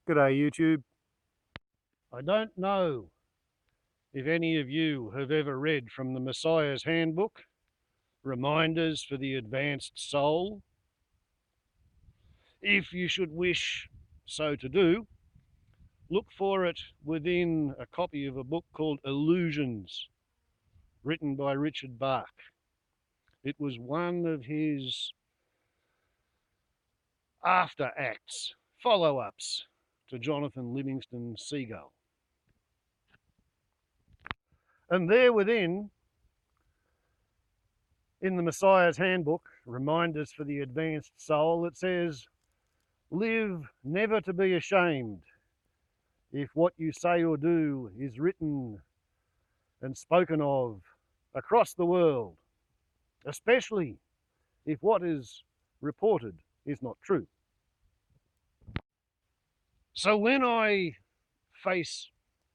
G'day YouTube. I don't know if any of you have ever read from the Messiah's Handbook, Reminders for the Advanced Soul. If you should wish so to do, look for it within a copy of a book called Illusions, written by Richard Bach. It was one of his after acts, follow-ups to Jonathan Livingston Seagull. And there within, in the Messiah's Handbook, Reminders for the Advanced Soul, it says, "Live never to be ashamed. If what you say or do is written and spoken of across the world, especially if what is reported is not true." So when I face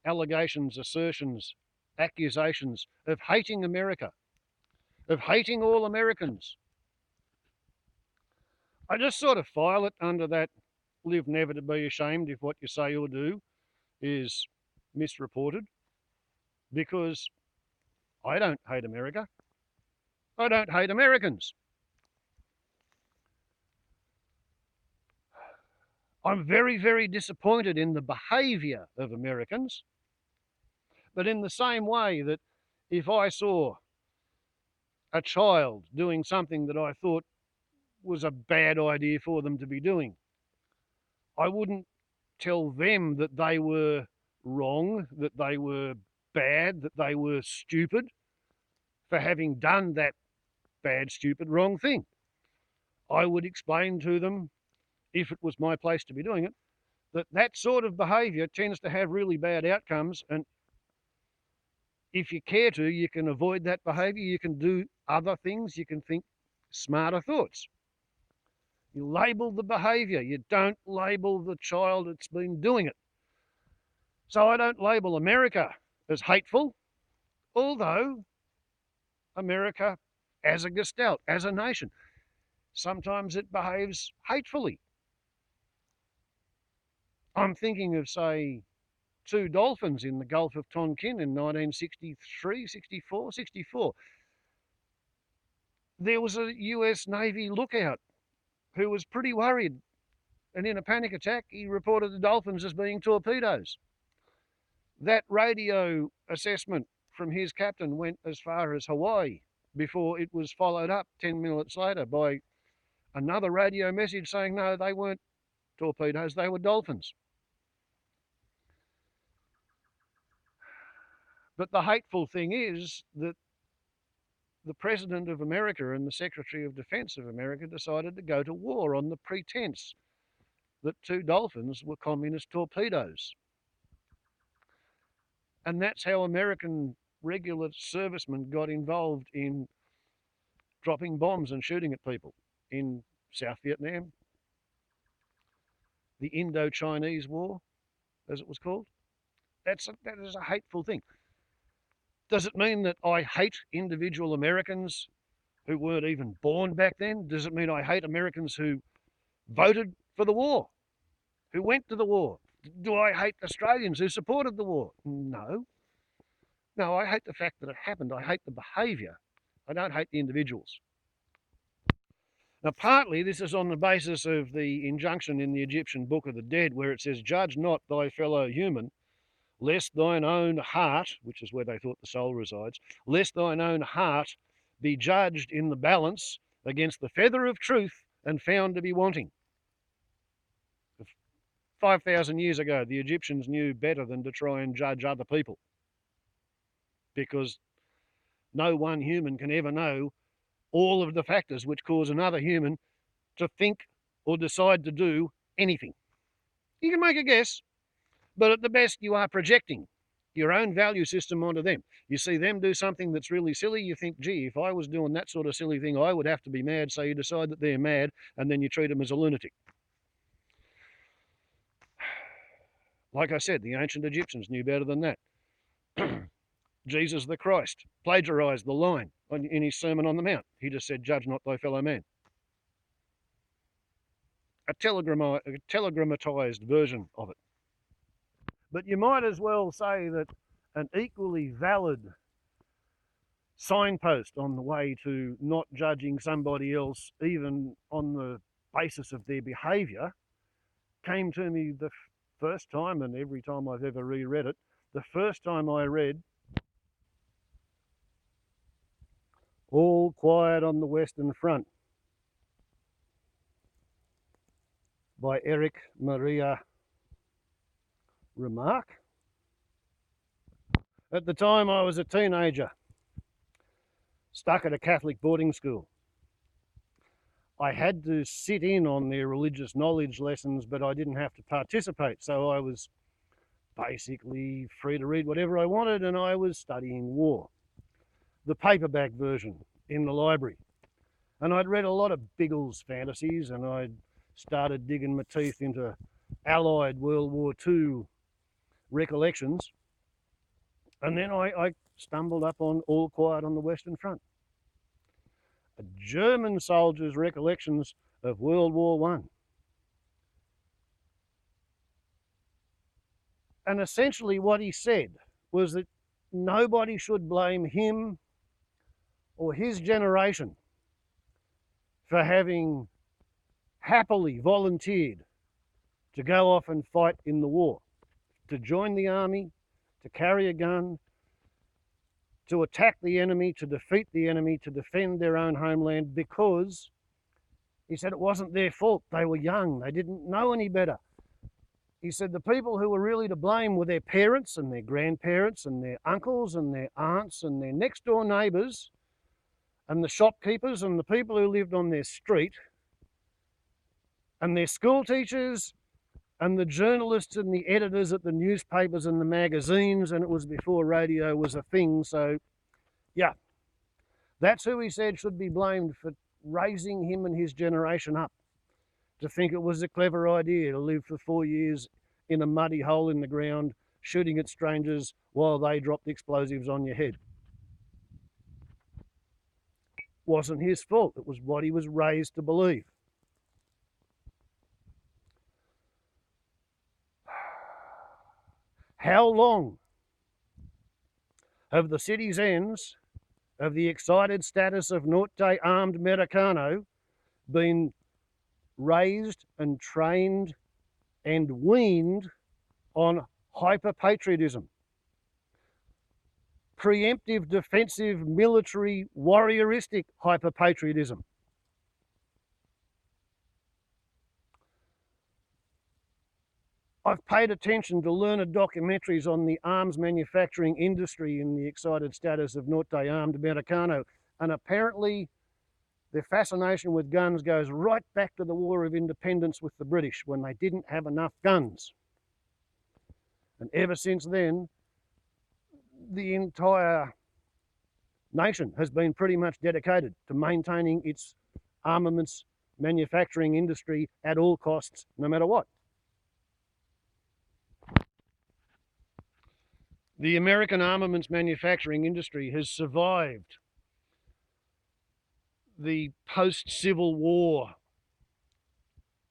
allegations, assertions, accusations of hating America, of hating all Americans, I just sort of file it under that live never to be ashamed if what you say or do is misreported, because I don't hate America. I don't hate Americans. I'm very, very disappointed in the behaviour of Americans. But in the same way that if I saw a child doing something that I thought was a bad idea for them to be doing, I wouldn't tell them that they were wrong, that they were bad, that they were stupid for having done that bad, stupid, wrong thing. I would explain to them, if it was my place to be doing it, that that sort of behaviour tends to have really bad outcomes, and if you care to, you can avoid that behaviour, you can do other things, you can think smarter thoughts. You label the behaviour, you don't label the child that's been doing it. So I don't label America as hateful, although America as a gestalt, as a nation, sometimes it behaves hatefully. I'm thinking of, say, two dolphins in the Gulf of Tonkin in 1963, 64, 64. There was a US Navy lookout who was pretty worried, and in a panic attack, he reported the dolphins as being torpedoes. That radio assessment from his captain went as far as Hawaii before it was followed up 10 minutes later by another radio message saying, no, they weren't torpedoes, they were dolphins. But the hateful thing is that the President of America and the Secretary of Defense of America decided to go to war on the pretense that two dolphins were communist torpedoes. And that's how American regular servicemen got involved in dropping bombs and shooting at people in South Vietnam, the Indo-Chinese War, as it was called. That is a hateful thing. Does it mean that I hate individual Americans who weren't even born back then? Does it mean I hate Americans who voted for the war, who went to the war? Do I hate Australians who supported the war? No. No, I hate the fact that it happened. I hate the behaviour. I don't hate the individuals. Now, partly this is on the basis of the injunction in the Egyptian Book of the Dead, where it says, "Judge not thy fellow human, lest thine own heart," which is where they thought the soul resides, "lest thine own heart be judged in the balance against the feather of truth and found to be wanting." 5,000 years ago, the Egyptians knew better than to try and judge other people, because no one human can ever know all of the factors which cause another human to think or decide to do anything. You can make a guess, but at the best you are projecting your own value system onto them. You see them do something that's really silly, you think, gee, if I was doing that sort of silly thing, I would have to be mad. So you decide that they're mad, and then you treat them as a lunatic. Like I said, the ancient Egyptians knew better than that. Jesus the Christ plagiarized the line in his Sermon on the Mount. He just said, "Judge not thy fellow man." a telegrammatized version of it. But you might as well say that an equally valid signpost on the way to not judging somebody else, even on the basis of their behaviour, came to me the first time, and every time I've ever reread it, the first time I read All Quiet on the Western Front by Eric Maria Remarque. At the time I was a teenager, stuck at a Catholic boarding school. I had to sit in on their religious knowledge lessons, but I didn't have to participate. So I was basically free to read whatever I wanted, and I was studying war. The paperback version in the library. And I'd read a lot of Biggles fantasies, and I'd started digging my teeth into Allied World War II recollections. And then I stumbled up on All Quiet on the Western Front. A German soldier's recollections of World War One. And essentially what he said was that nobody should blame him or his generation for having happily volunteered to go off and fight in the war, to join the army, to carry a gun, to attack the enemy, to defeat the enemy, to defend their own homeland, because he said it wasn't their fault. They were young. They didn't know any better. He said the people who were really to blame were their parents and their grandparents and their uncles and their aunts and their next door neighbours and the shopkeepers and the people who lived on their street and their school teachers and the journalists and the editors at the newspapers and the magazines, and it was before radio was a thing. So, yeah, that's who he said should be blamed for raising him and his generation up to think it was a clever idea to live for 4 years in a muddy hole in the ground, shooting at strangers while they dropped explosives on your head. Wasn't his fault. It was what he was raised to believe. How long have the CitiZens of the excited status of Norte armed Americano been raised and trained and weaned on hyper-patriotism? Preemptive, defensive, military, warrioristic hyper-patriotism. I've paid attention to learned documentaries on the arms manufacturing industry in the excited status of Norte armed Americano, and apparently their fascination with guns goes right back to the War of Independence with the British, when they didn't have enough guns. And ever since then, the entire nation has been pretty much dedicated to maintaining its armaments manufacturing industry at all costs, no matter what. The American armaments manufacturing industry has survived the post-Civil War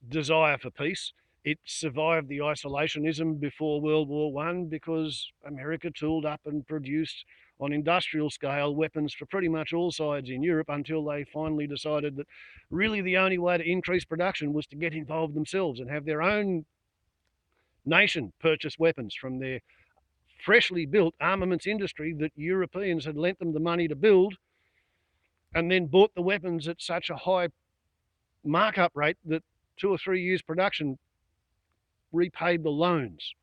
desire for peace. It survived the isolationism before World War One because America tooled up and produced on industrial scale weapons for pretty much all sides in Europe, until they finally decided that really the only way to increase production was to get involved themselves and have their own nation purchase weapons from their freshly built armaments industry that Europeans had lent them the money to build, and then bought the weapons at such a high markup rate that 2 or 3 years production repaid the loans.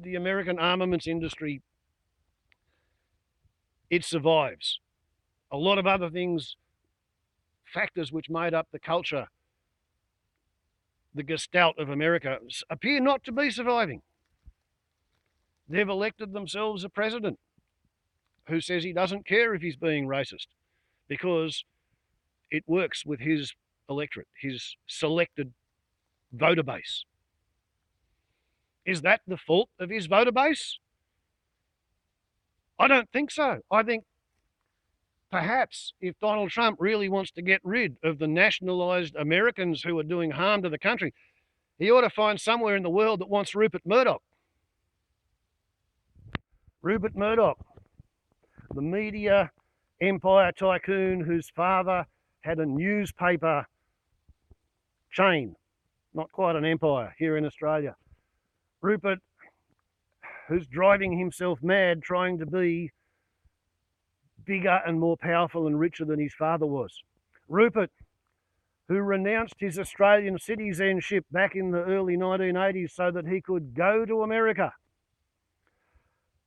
The American armaments industry, it survives. A lot of other things, factors which made up the culture, the gestalt of America, appear not to be surviving. They've elected themselves a president who says he doesn't care if he's being racist because it works with his electorate, his selected voter base. Is that the fault of his voter base? I don't think so. I think perhaps if Donald Trump really wants to get rid of the nationalised Americans who are doing harm to the country, he ought to find somewhere in the world that wants Rupert Murdoch. Rupert Murdoch, the media empire tycoon whose father had a newspaper chain, not quite an empire here in Australia. Rupert, who's driving himself mad trying to be bigger and more powerful and richer than his father was. Rupert, who renounced his Australian citizenship back in the early 1980s so that he could go to America,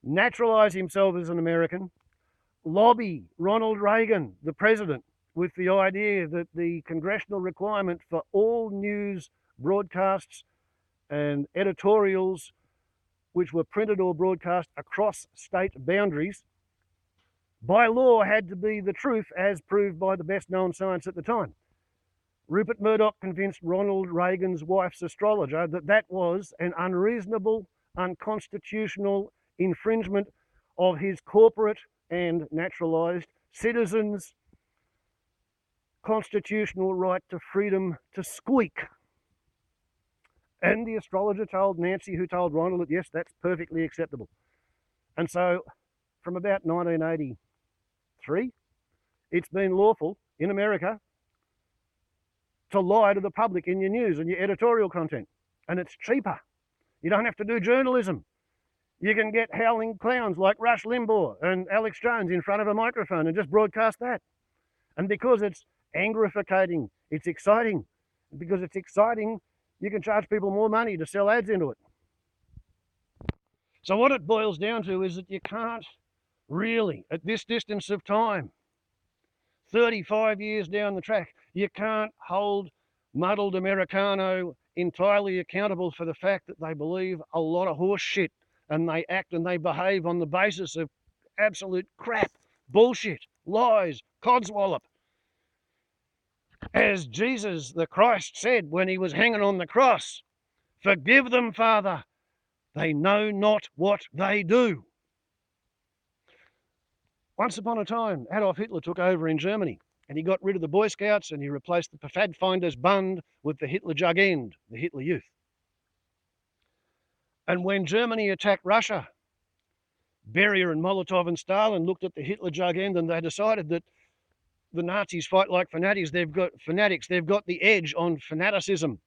naturalise himself as an American, lobby Ronald Reagan, the president, with the idea that the congressional requirement for all news broadcasts and editorials which were printed or broadcast across state boundaries by law had to be the truth as proved by the best known science at the time. Rupert Murdoch convinced Ronald Reagan's wife's astrologer that that was an unreasonable, unconstitutional infringement of his corporate and naturalised citizens' constitutional right to freedom to squeak. And the astrologer told Nancy, who told Ronald, that yes, that's perfectly acceptable. And so from about 1983, it's been lawful in America to lie to the public in your news and your editorial content. And it's cheaper. You don't have to do journalism. You can get howling clowns like Rush Limbaugh and Alex Jones in front of a microphone and just broadcast that. And because it's angrificating, it's exciting. Because it's exciting, you can charge people more money to sell ads into it. So what it boils down to is that you can't really, at this distance of time, 35 years down the track, you can't hold muddled Americano entirely accountable for the fact that they believe a lot of horse shit and they act and they behave on the basis of absolute crap, bullshit, lies, codswallop. As Jesus the Christ said when he was hanging on the cross, "Forgive them, Father, they know not what they do." Once upon a time, Adolf Hitler took over in Germany and he got rid of the Boy Scouts and he replaced the Pfadfinders Bund with the Hitler Jugend, the Hitler Youth. And when Germany attacked Russia, Beria and Molotov and Stalin looked at the Hitler Jugend and they decided that the Nazis fight like fanatics. They've got the edge on fanaticism.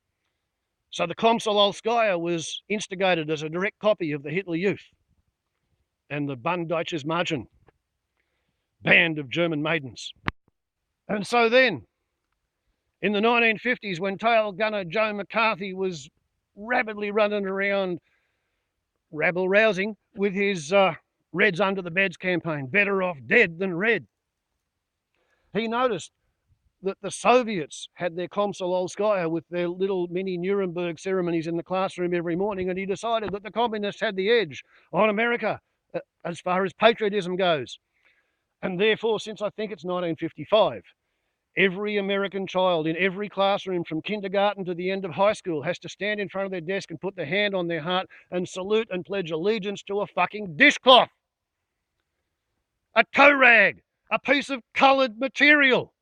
So the Komsomolskaya was instigated as a direct copy of the Hitler Youth and the Bund Deutsches Mädchen, band of German maidens. And so then, in the 1950s, when tail gunner Joe McCarthy was rapidly running around rabble-rousing with his Reds Under the Beds campaign, better off dead than red, he noticed that the Soviets had their Komsomolskaya with their little mini Nuremberg ceremonies in the classroom every morning, and he decided that the communists had the edge on America as far as patriotism goes. And therefore, since I think it's 1955, every American child in every classroom from kindergarten to the end of high school has to stand in front of their desk and put their hand on their heart and salute and pledge allegiance to a fucking dishcloth, a tow rag, a piece of coloured material.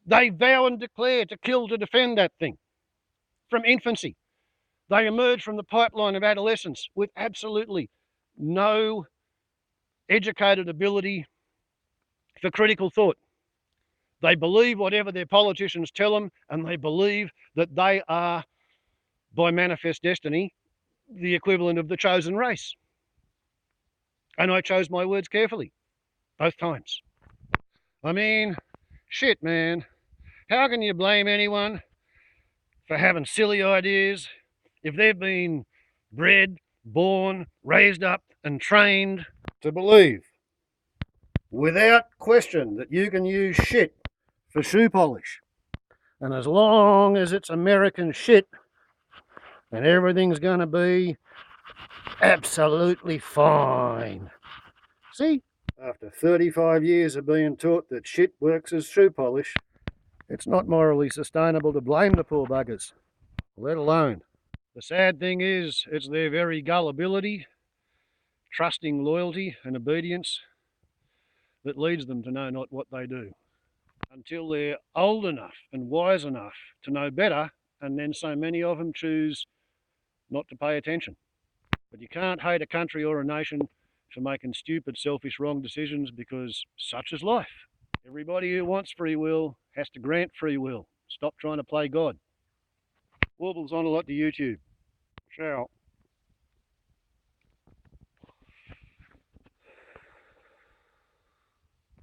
They vow and declare to kill to defend that thing from infancy. They emerge from the pipeline of adolescence with absolutely no educated ability for critical thought. They believe whatever their politicians tell them, and they believe that they are, by manifest destiny, the equivalent of the chosen race. And I chose my words carefully, both times. I mean, shit, man. How can you blame anyone for having silly ideas if they've been bred, born, raised up, and trained to believe, without question, that you can use shit for shoe polish? And as long as it's American shit, and everything's going to be absolutely fine. See? After 35 years of being taught that shit works as shoe polish, it's not morally sustainable to blame the poor buggers, let alone. The sad thing is, it's their very gullibility, trusting loyalty and obedience that leads them to know not what they do, until they're old enough and wise enough to know better, and then so many of them choose not to pay attention. But you can't hate a country or a nation for making stupid, selfish, wrong decisions, because such is life. Everybody who wants free will has to grant free will. Stop trying to play God. Warbles on a lot to YouTube. Ciao.